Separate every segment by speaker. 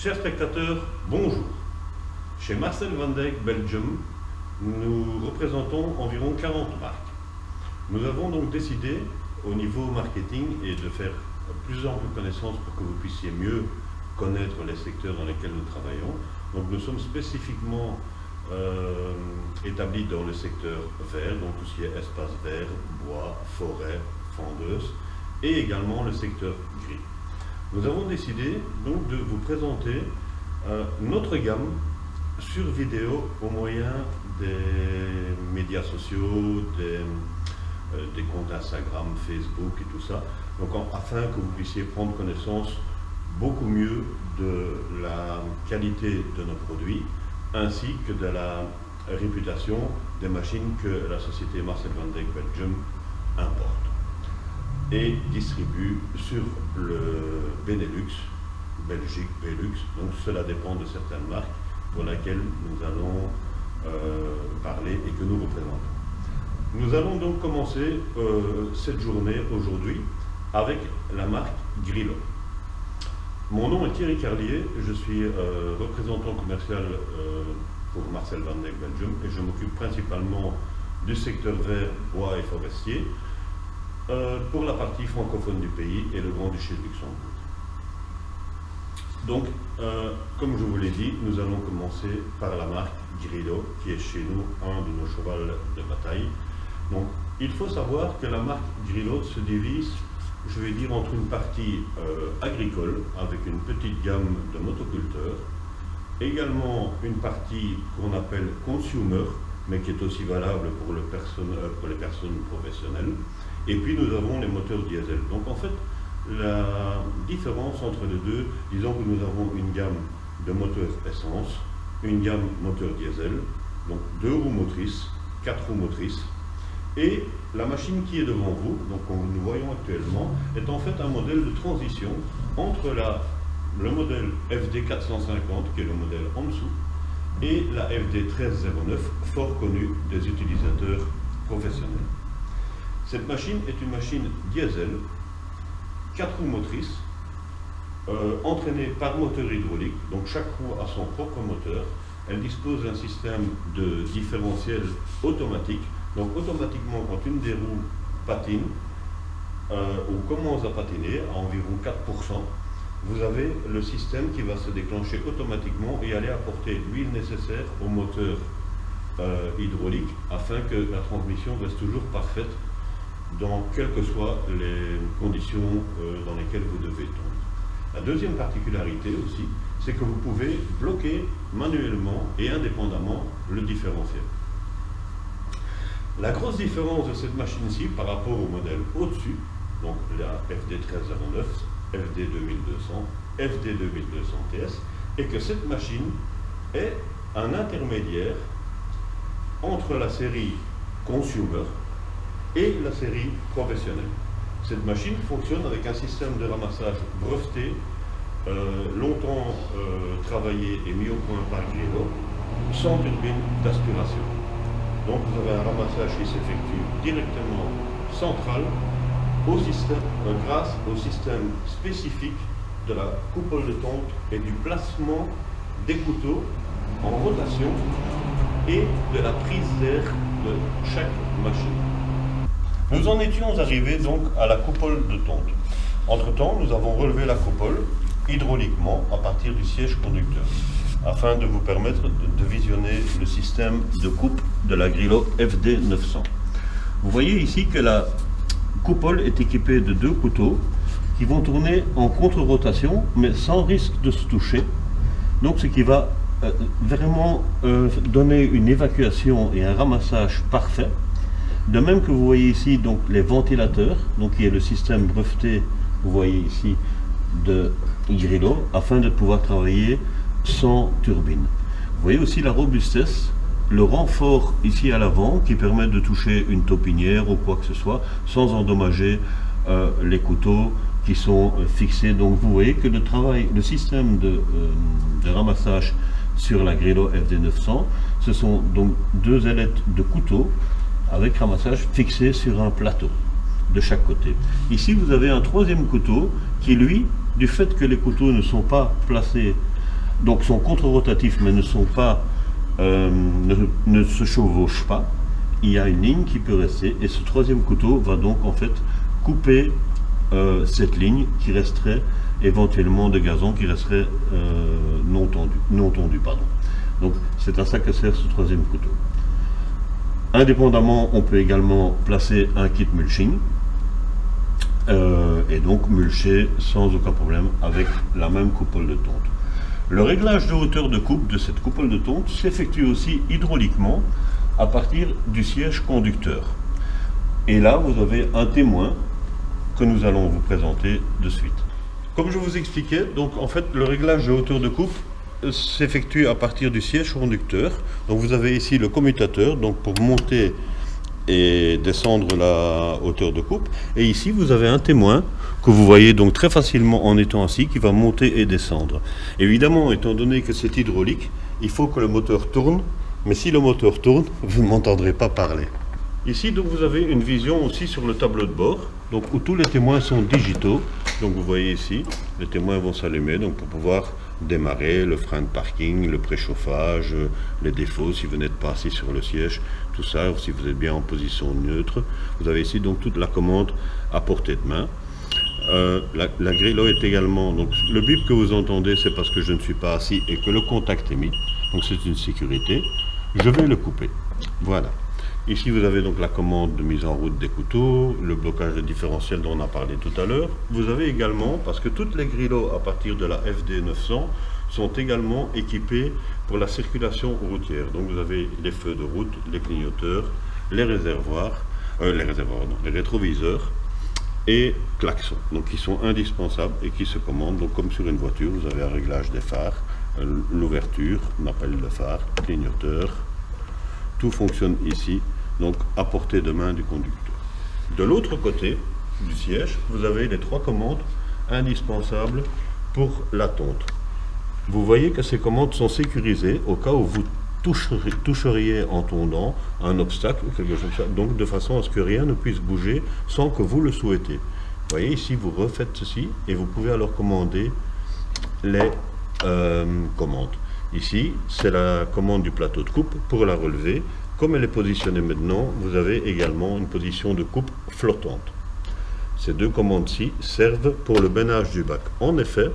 Speaker 1: Chers spectateurs, bonjour. Chez Marcel van Dijk Belgium, nous représentons environ 40 marques. Nous avons donc décidé, au niveau marketing, et de faire plus ample connaissance pour que vous puissiez mieux connaître les secteurs dans lesquels nous travaillons. Donc nous sommes spécifiquement établis dans le secteur vert, donc tout ce qui est espace vert, bois, forêt, fondeuse, et également le secteur gris. Nous avons décidé donc de vous présenter notre gamme sur vidéo au moyen des médias sociaux, des comptes Instagram, Facebook et tout ça, donc afin que vous puissiez prendre connaissance beaucoup mieux de la qualité de nos produits ainsi que de la réputation des machines que la société Marcel van Dijk Belgium importe et distribue sur le Benelux, Belgique, Belux, donc cela dépend de certaines marques pour lesquelles nous allons parler et que nous représentons. Nous allons donc commencer cette journée aujourd'hui avec la marque Grillo. Mon nom est Thierry Carlier, je suis représentant commercial pour Marcel van Dijk Belgium et je m'occupe principalement du secteur vert, bois et forestier pour la partie francophone du pays et le Grand-Duché de Luxembourg. Donc, comme je vous l'ai dit, nous allons commencer par la marque Grillo, qui est chez nous un de nos chevals de bataille. Donc, il faut savoir que la marque Grillo se divise, je vais dire, entre une partie agricole, avec une petite gamme de motoculteurs, également une partie qu'on appelle consumer, mais qui est aussi valable pour les personnes professionnelles, et puis nous avons les moteurs diesel. Donc en fait, la différence entre les deux, disons que nous avons une gamme de moteurs essence, une gamme moteur diesel, donc 2 roues motrices, 4 roues motrices, et la machine qui est devant vous, donc que nous voyons actuellement, est en fait un modèle de transition entre le modèle FD 450, qui est le modèle en dessous, et la FD 1309, fort connue des utilisateurs professionnels. Cette machine est une machine diesel, 4 roues motrices, entraînée par moteur hydraulique, donc chaque roue a son propre moteur. Elle dispose d'un système de différentiel automatique. Donc automatiquement, quand une des roues patine ou commence à patiner à environ 4%, vous avez le système qui va se déclencher automatiquement et aller apporter l'huile nécessaire au moteur hydraulique afin que la transmission reste toujours parfaite dans quelles que soient les conditions dans lesquelles vous devez tondre. La deuxième particularité aussi, c'est que vous pouvez bloquer manuellement et indépendamment le différentiel. La grosse différence de cette machine-ci par rapport au modèle au-dessus, donc la FD 1309, FD 2200, FD 2200 TS, est que cette machine est un intermédiaire entre la série Consumer et la série professionnelle. Cette machine fonctionne avec un système de ramassage breveté, longtemps travaillé et mis au point par Grillo, sans turbine d'aspiration. Donc vous avez un ramassage qui s'effectue directement central au système, grâce au système spécifique de la coupole de tonte et du placement des couteaux en rotation et de la prise d'air de chaque machine. Nous en étions arrivés donc à la coupole de tonte. Entre-temps, nous avons relevé la coupole hydrauliquement à partir du siège conducteur, afin de vous permettre de visionner le système de coupe de la Grillo FD 900. Vous voyez ici que la coupole est équipée de 2 couteaux qui vont tourner en contre-rotation, mais sans risque de se toucher. Donc ce qui va vraiment donner une évacuation et un ramassage parfait. De même que vous voyez ici donc les ventilateurs, donc qui est le système breveté, vous voyez ici, de Grillo, afin de pouvoir travailler sans turbine. Vous voyez aussi la robustesse, le renfort ici à l'avant qui permet de toucher une taupinière ou quoi que ce soit sans endommager les couteaux qui sont fixés. Donc vous voyez que le système de ramassage sur la Grillo FD 900, ce sont donc 2 ailettes de couteau avec ramassage fixé sur un plateau de chaque côté. Ici vous avez un 3e couteau qui, lui, du fait que les couteaux ne sont pas placés donc sont contre-rotatifs mais ne sont pas, ne se chevauchent pas, il y a une ligne qui peut rester et ce troisième couteau va donc en fait couper cette ligne qui resterait éventuellement de gazon qui resterait non tondu, pardon. Donc c'est à ça que sert ce troisième couteau. Indépendamment, on peut également placer un kit mulching et donc mulcher sans aucun problème avec la même coupole de tonte. Le réglage de hauteur de coupe de cette coupole de tonte s'effectue aussi hydrauliquement à partir du siège conducteur. Et là, vous avez un témoin que nous allons vous présenter de suite. Comme je vous expliquais, donc en fait, le réglage de hauteur de coupe s'effectue à partir du siège conducteur. Donc vous avez ici le commutateur, donc pour monter et descendre la hauteur de coupe. Et ici, vous avez un témoin que vous voyez donc très facilement en étant assis, qui va monter et descendre. Évidemment, étant donné que c'est hydraulique, il faut que le moteur tourne. Mais si le moteur tourne, vous ne m'entendrez pas parler. Ici, donc, vous avez une vision aussi sur le tableau de bord, donc, où tous les témoins sont digitaux. Donc vous voyez ici, les témoins vont s'allumer donc, pour pouvoir démarrer le frein de parking, le préchauffage, les défauts si vous n'êtes pas assis sur le siège, tout ça, ou si vous êtes bien en position neutre. Vous avez ici donc toute la commande à portée de main. La grille est également, donc le bip que vous entendez, c'est parce que je ne suis pas assis et que le contact est mis, donc c'est une sécurité. Je vais le couper. Voilà. Ici, vous avez donc la commande de mise en route des couteaux, le blocage de différentiel dont on a parlé tout à l'heure. Vous avez également, parce que toutes les grillots à partir de la FD 900 sont également équipés pour la circulation routière. Donc vous avez les feux de route, les clignoteurs, les rétroviseurs et klaxons. Donc qui sont indispensables et qui se commandent. Donc comme sur une voiture, vous avez un réglage des phares, l'ouverture, on appelle le phare, clignoteur. Tout fonctionne ici, donc à portée de main du conducteur. De l'autre côté du siège, vous avez les trois commandes indispensables pour la tonte. Vous voyez que ces commandes sont sécurisées au cas où vous toucheriez en tondant un obstacle ou quelque chose comme ça, donc de façon à ce que rien ne puisse bouger sans que vous le souhaitez. Vous voyez ici, vous refaites ceci et vous pouvez alors commander les commandes. Ici, c'est la commande du plateau de coupe pour la relever. Comme elle est positionnée maintenant, vous avez également une position de coupe flottante. Ces deux commandes-ci servent pour le bennage du bac. En effet,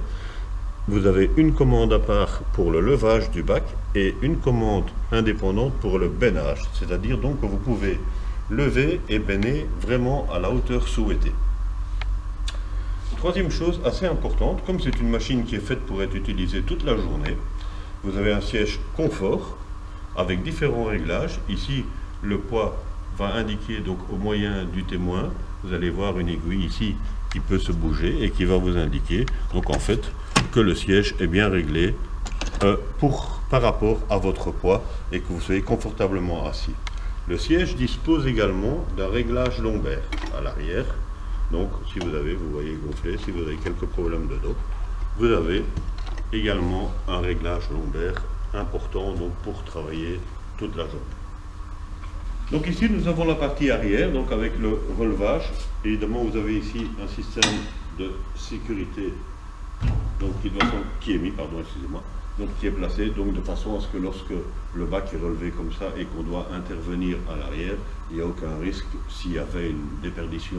Speaker 1: vous avez une commande à part pour le levage du bac et une commande indépendante pour le bennage. C'est-à-dire donc que vous pouvez lever et benner vraiment à la hauteur souhaitée. Troisième chose assez importante, comme c'est une machine qui est faite pour être utilisée toute la journée, vous avez un siège confort avec différents réglages. Ici, le poids va indiquer donc au moyen du témoin. Vous allez voir une aiguille ici qui peut se bouger et qui va vous indiquer donc en fait que le siège est bien réglé par rapport à votre poids et que vous soyez confortablement assis. Le siège dispose également d'un réglage lombaire à l'arrière. Donc si vous voyez gonflé, si vous avez quelques problèmes de dos, vous avez également un réglage lombaire important donc pour travailler toute la journée. Donc ici nous avons la partie arrière, donc avec le relevage. Évidemment vous avez ici un système de sécurité donc qui est mis, donc qui est placé donc de façon à ce que lorsque le bac est relevé comme ça et qu'on doit intervenir à l'arrière, il n'y a aucun risque s'il y avait une déperdition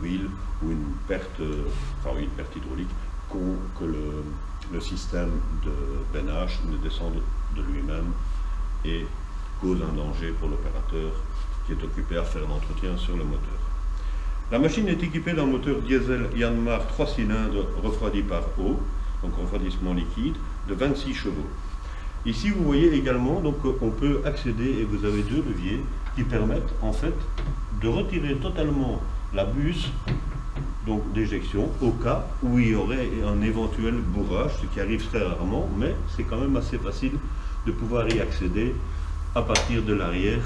Speaker 1: d'huile ou une perte hydraulique que le système de bennage ne descende de lui-même et cause un danger pour l'opérateur qui est occupé à faire l'entretien sur le moteur. La machine est équipée d'un moteur diesel Yanmar 3 cylindres refroidi par eau, donc refroidissement liquide, de 26 chevaux. Ici vous voyez également donc on peut accéder et vous avez deux leviers qui permettent en fait de retirer totalement la buse donc d'éjection au cas où il y aurait un éventuel bourrage, ce qui arrive très rarement, mais c'est quand même assez facile de pouvoir y accéder à partir de l'arrière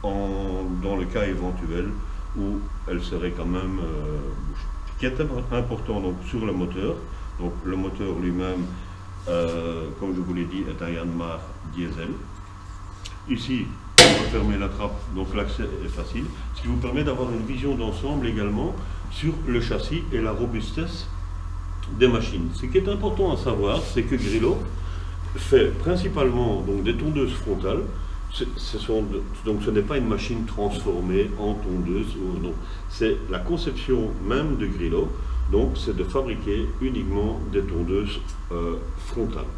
Speaker 1: dans le cas éventuel où elle serait quand même bouchée. Ce qui est important donc sur le moteur, donc le moteur lui-même, comme je vous l'ai dit, est un Yanmar diesel. Ici, on va fermer la trappe, donc l'accès est facile, ce qui vous permet d'avoir une vision d'ensemble également sur le châssis et la robustesse des machines. Ce qui est important à savoir, c'est que Grillo fait principalement donc, des tondeuses frontales. Donc ce n'est pas une machine transformée en tondeuse, c'est la conception même de Grillo, donc c'est de fabriquer uniquement des tondeuses frontales,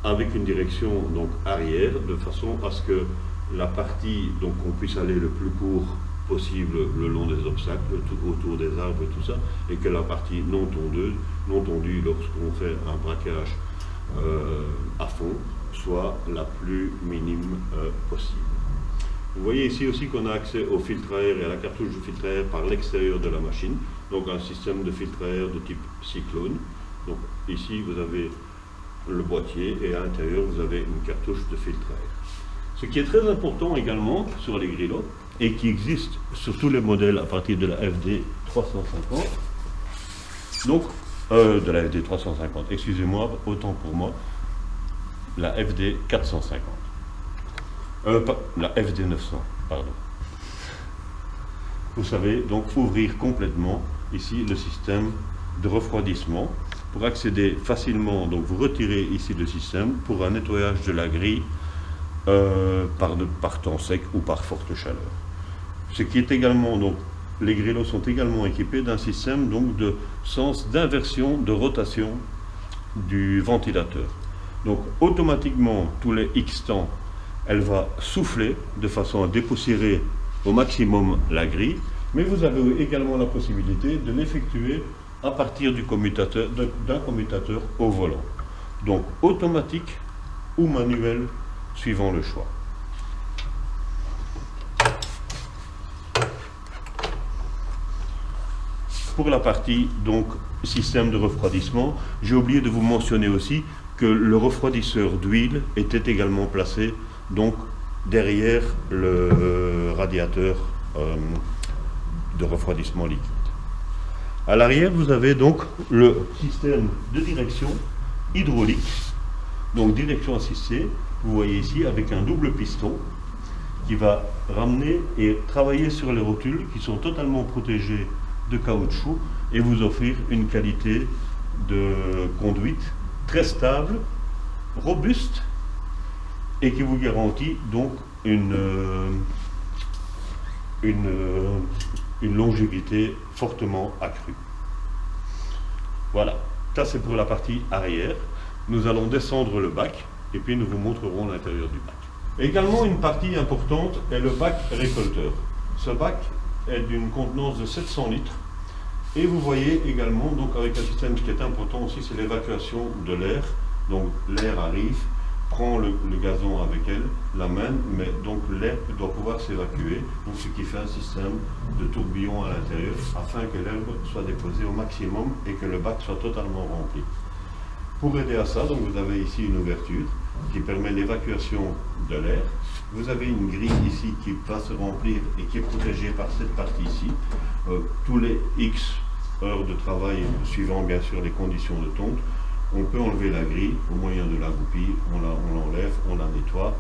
Speaker 1: avec une direction donc arrière, de façon à ce que la partie, donc on puisse aller le plus court possible le long des obstacles, autour des arbres et tout ça, et que la partie non tondue, lorsqu'on fait un braquage à fond, soit la plus minime possible. Vous voyez ici aussi qu'on a accès au filtre à air et à la cartouche de filtre à air par l'extérieur de la machine, donc un système de filtre à air de type cyclone. Donc ici vous avez le boîtier et à l'intérieur vous avez une cartouche de filtre à air. Ce qui est très important également sur les Grillo et qui existe sur tous les modèles à partir de la FD 350, donc de la FD 350, excusez-moi, autant pour moi, la FD 450, la FD 900, pardon. Vous savez donc ouvrir complètement ici le système de refroidissement pour accéder facilement, donc vous retirez ici le système pour un nettoyage de la grille par temps sec ou par forte chaleur. Ce qui est également, donc les Grillo sont également équipés d'un système donc de sens d'inversion de rotation du ventilateur. Donc automatiquement, tous les X temps, elle va souffler de façon à dépoussiérer au maximum la grille, mais vous avez également la possibilité de l'effectuer à partir du commutateur, d'un commutateur au volant. Donc automatique ou manuel, suivant le choix. Pour la partie donc système de refroidissement, j'ai oublié de vous mentionner aussi que le refroidisseur d'huile était également placé donc derrière le radiateur de refroidissement liquide. À l'arrière, vous avez donc le système de direction hydraulique, donc direction assistée, vous voyez ici avec un double piston qui va ramener et travailler sur les rotules qui sont totalement protégées de caoutchouc et vous offrir une qualité de conduite très stable, robuste et qui vous garantit donc une longévité fortement accrue. Voilà, ça c'est pour la partie arrière. Nous allons descendre le bac et puis nous vous montrerons l'intérieur du bac. Également une partie importante est le bac récolteur. Ce bac est d'une contenance de 700 litres et vous voyez également donc avec un système, ce qui est important aussi, c'est l'évacuation de l'air. Donc l'air arrive, prend le gazon avec elle, l'amène, mais donc l'air doit pouvoir s'évacuer, donc ce qui fait un système de tourbillon à l'intérieur afin que l'herbe soit déposée au maximum et que le bac soit totalement rempli. Pour aider à ça, donc vous avez ici une ouverture qui permet l'évacuation de l'air. Vous avez une grille ici qui va se remplir et qui est protégée par cette partie ici. Tous les X heures de travail, suivant bien sûr les conditions de tonte, on peut enlever la grille au moyen de la goupille, on l'enlève, on la nettoie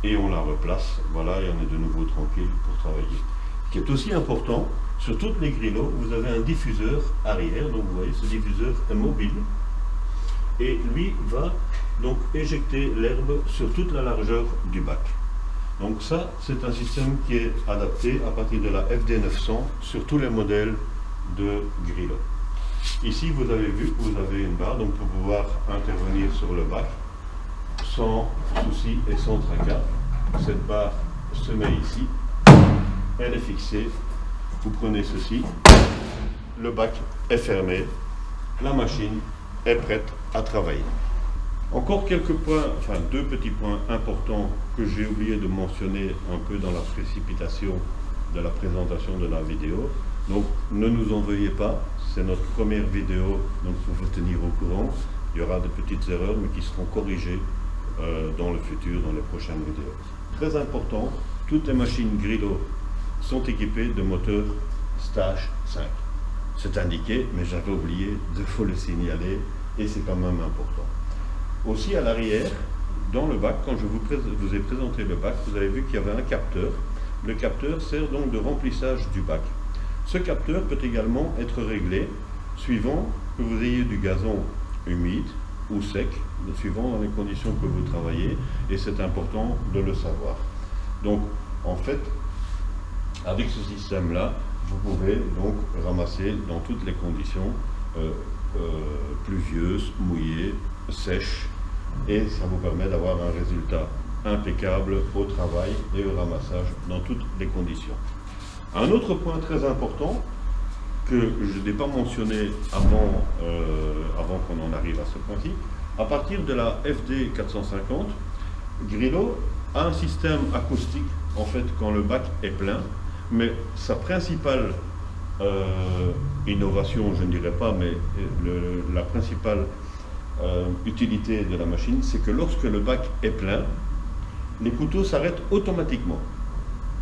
Speaker 1: et on la replace. Voilà, et on est de nouveau tranquille pour travailler. Ce qui est aussi important, sur toutes les Grillo, vous avez un diffuseur arrière. Donc vous voyez, ce diffuseur est mobile et lui va donc éjecter l'herbe sur toute la largeur du bac. Donc ça, c'est un système qui est adapté à partir de la FD 900 sur tous les modèles de Grillo. Ici, vous avez vu, vous avez une barre donc pour pouvoir intervenir sur le bac sans souci et sans tracas. Cette barre se met ici, elle est fixée, vous prenez ceci, le bac est fermé, la machine est prête à travailler. Encore quelques points, enfin deux petits points importants que j'ai oublié de mentionner un peu dans la précipitation de la présentation de la vidéo. Donc ne nous en veuillez pas, c'est notre première vidéo, donc pour vous tenir au courant. Il y aura de petites erreurs mais qui seront corrigées dans le futur, dans les prochaines vidéos. Très important, toutes les machines Grillo sont équipées de moteurs Stage 5. C'est indiqué, mais j'avais oublié de vous le signaler et c'est quand même important. Aussi à l'arrière, dans le bac, quand je vous ai présenté le bac, vous avez vu qu'il y avait un capteur. Le capteur sert donc de remplissage du bac. Ce capteur peut également être réglé suivant que vous ayez du gazon humide ou sec, suivant les conditions que vous travaillez, et c'est important de le savoir. Donc, en fait, avec ce système-là, vous pouvez donc ramasser dans toutes les conditions pluvieuses, mouillées, sèches, et ça vous permet d'avoir un résultat impeccable au travail et au ramassage dans toutes les conditions. Un autre point très important que je n'ai pas mentionné avant qu'on en arrive à ce point-ci, à partir de la FD 450, Grillo a un système acoustique en fait quand le bac est plein, mais sa principale innovation, je ne dirais pas, mais la principale utilité de la machine, c'est que lorsque le bac est plein, les couteaux s'arrêtent automatiquement.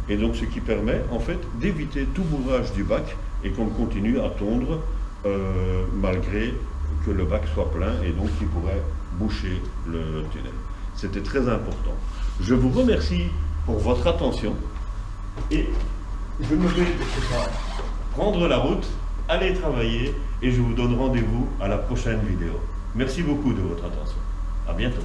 Speaker 1: Et donc ce qui permet en fait d'éviter tout bourrage du bac et qu'on continue à tondre malgré que le bac soit plein et donc qui pourrait boucher le tunnel. C'était très important. Je vous remercie pour votre attention et je me vais prendre la route, aller travailler et je vous donne rendez-vous à la prochaine vidéo. Merci beaucoup de votre attention. À bientôt.